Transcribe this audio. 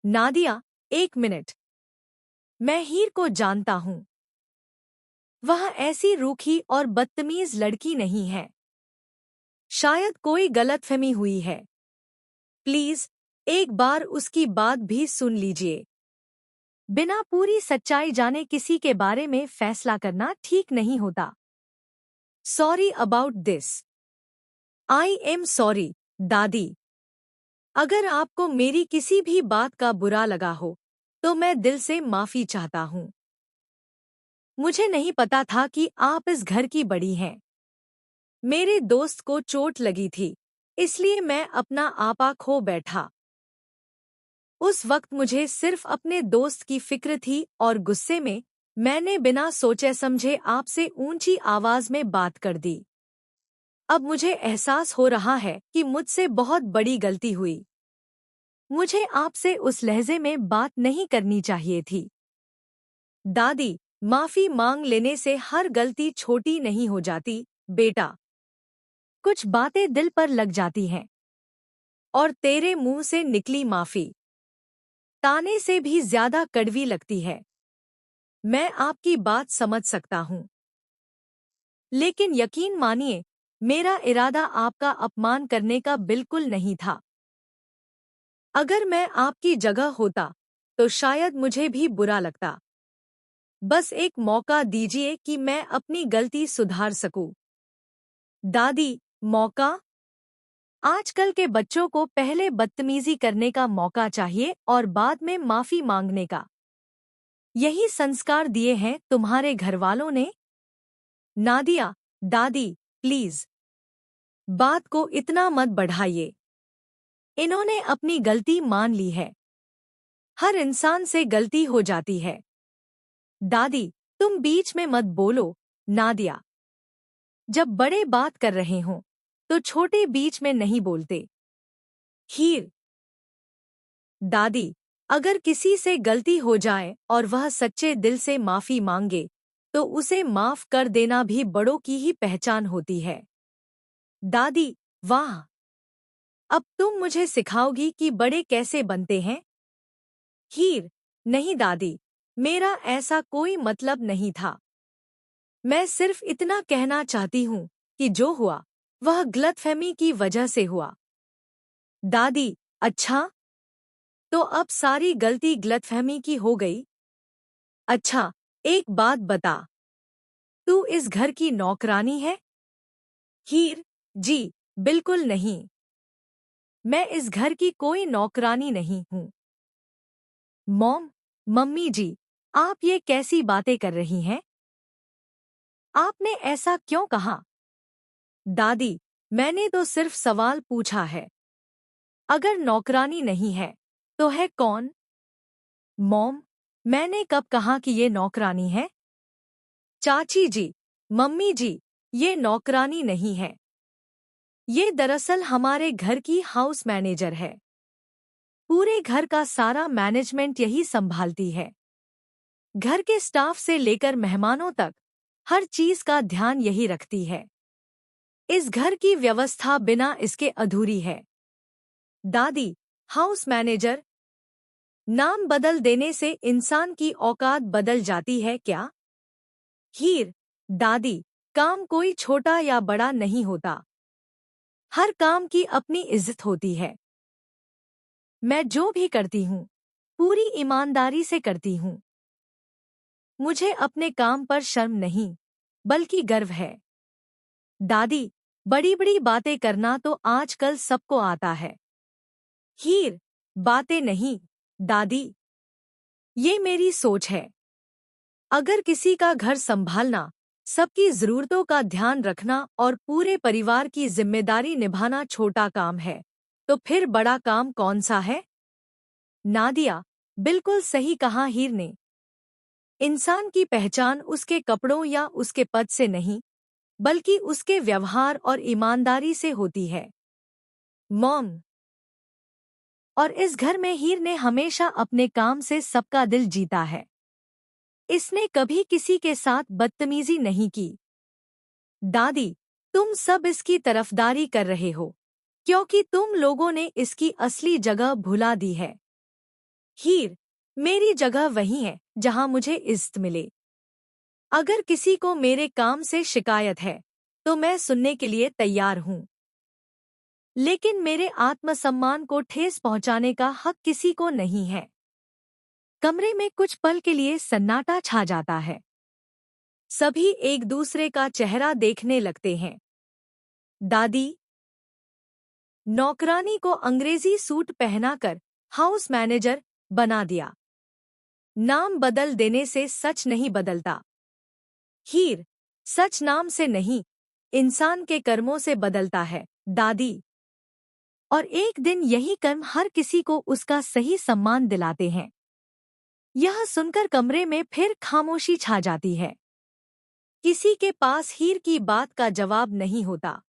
नादिया, एक मिनट। मैं हीर को जानता हूँ। वह ऐसी रूखी और बदतमीज लड़की नहीं है। शायद कोई गलतफहमी हुई है। प्लीज, एक बार उसकी बात भी सुन लीजिए। बिना पूरी सच्चाई जाने किसी के बारे में फैसला करना ठीक नहीं होता। Sorry about this. I am sorry, दादी। अगर आपको मेरी किसी भी बात का बुरा लगा हो, तो मैं दिल से माफी चाहता हूँ। मुझे नहीं पता था कि आप इस घर की बड़ी हैं। मेरे दोस्त को चोट लगी थी, इसलिए मैं अपना आपा खो बैठा। उस वक्त मुझे सिर्फ अपने दोस्त की फिक्र थी और गुस्से में मैंने बिना सोचे समझे आपसे ऊंची आवाज में बात कर दी। अब मुझे एहसास हो रहा है कि मुझसे बहुत बड़ी गलती हुई। मुझे आपसे उस लहजे में बात नहीं करनी चाहिए थी। दादी, माफी मांग लेने से हर गलती छोटी नहीं हो जाती, बेटा। कुछ बातें दिल पर लग जाती हैं। और तेरे मुंह से निकली माफी ताने से भी ज्यादा कड़वी लगती है। मैं आपकी बात समझ सकता हूँ। लेकिन यकीन मानिए, मेरा इरादा आपका अपमान करने का बिल्कुल नहीं था। अगर मैं आपकी जगह होता, तो शायद मुझे भी बुरा लगता। बस एक मौका दीजिए कि मैं अपनी गलती सुधार सकूं। दादी, मौका? आजकल के बच्चों को पहले बदतमीजी करने का मौका चाहिए और बाद में माफी मांगने का। यही संस्कार दिए हैं तुम्हारे घरवालों ने? नादिया, दादी, प्लीज, बात को इतना मत बढ़ाइए। इन्होंने अपनी गलती मान ली है। हर इंसान से गलती हो जाती है। दादी, तुम बीच में मत बोलो, नादिया। जब बड़े बात कर रहे हों, तो छोटे बीच में नहीं बोलते। हीर, दादी, अगर किसी से गलती हो जाए और वह सच्चे दिल से माफी मांगे, तो उसे माफ कर देना भी बड़ों की ही पहचान होती है। दादी, वाह! अब तुम मुझे सिखाओगी कि बड़े कैसे बनते हैं? हीर, नहीं दादी, मेरा ऐसा कोई मतलब नहीं था। मैं सिर्फ इतना कहना चाहती हूँ कि जो हुआ, वह गलतफहमी की वजह से हुआ। दादी, अच्छा? तो अब सारी गलती गलतफहमी की हो गई? अच्छा, एक बात बता, तू इस घर की नौकरानी है? हीर, जी, बिल्कुल नहीं। मैं इस घर की कोई नौकरानी नहीं हूँ। मॉम, मम्मी जी, आप ये कैसी बातें कर रही हैं? आपने ऐसा क्यों कहा? दादी, मैंने तो सिर्फ सवाल पूछा है। अगर नौकरानी नहीं है, तो है कौन? मॉम, मैंने कब कहा कि ये नौकरानी है? चाची जी, मम्मी जी, ये नौकरानी नहीं है। ये दरअसल हमारे घर की हाउस मैनेजर है। पूरे घर का सारा मैनेजमेंट यही संभालती है। घर के स्टाफ से लेकर मेहमानों तक हर चीज का ध्यान यही रखती है। इस घर की व्यवस्था बिना इसके अधूरी है। दादी, हाउस मैनेजर? नाम बदल देने से इंसान की औकात बदल जाती है क्या? हीर, दादी, काम कोई छोटा या बड़ा नहीं होता। हर काम की अपनी इज्जत होती है। मैं जो भी करती हूँ, पूरी ईमानदारी से करती हूँ। मुझे अपने काम पर शर्म नहीं, बल्कि गर्व है। दादी, बड़ी बड़ी बातें करना तो आजकल सबको आता है। हीर, बातें नहीं, दादी, ये मेरी सोच है। अगर किसी का घर संभालना, सबकी जरूरतों का ध्यान रखना और पूरे परिवार की जिम्मेदारी निभाना छोटा काम है, तो फिर बड़ा काम कौन सा है? नादिया, बिल्कुल सही कहा हीर ने। इंसान की पहचान उसके कपड़ों या उसके पद से नहीं, बल्कि उसके व्यवहार और ईमानदारी से होती है। मॉम, और इस घर में हीर ने हमेशा अपने काम से सबका दिल जीता है। इसने कभी किसी के साथ बदतमीजी नहीं की। दादी, तुम सब इसकी तरफदारी कर रहे हो, क्योंकि तुम लोगों ने इसकी असली जगह भुला दी है। हीर, मेरी जगह वही है जहां मुझे इज्जत मिले। अगर किसी को मेरे काम से शिकायत है तो मैं सुनने के लिए तैयार हूं, लेकिन मेरे आत्मसम्मान को ठेस पहुंचाने का हक किसी को नहीं है। कमरे में कुछ पल के लिए सन्नाटा छा जाता है। सभी एक दूसरे का चेहरा देखने लगते हैं। दादी, नौकरानी को अंग्रेजी सूट पहनाकर हाउस मैनेजर बना दिया। नाम बदल देने से सच नहीं बदलता। हीर, सच नाम से नहीं, इंसान के कर्मों से बदलता है दादी। और एक दिन यही कर्म हर किसी को उसका सही सम्मान दिलाते हैं। यह सुनकर कमरे में फिर खामोशी छा जाती है। किसी के पास हीर की बात का जवाब नहीं होता।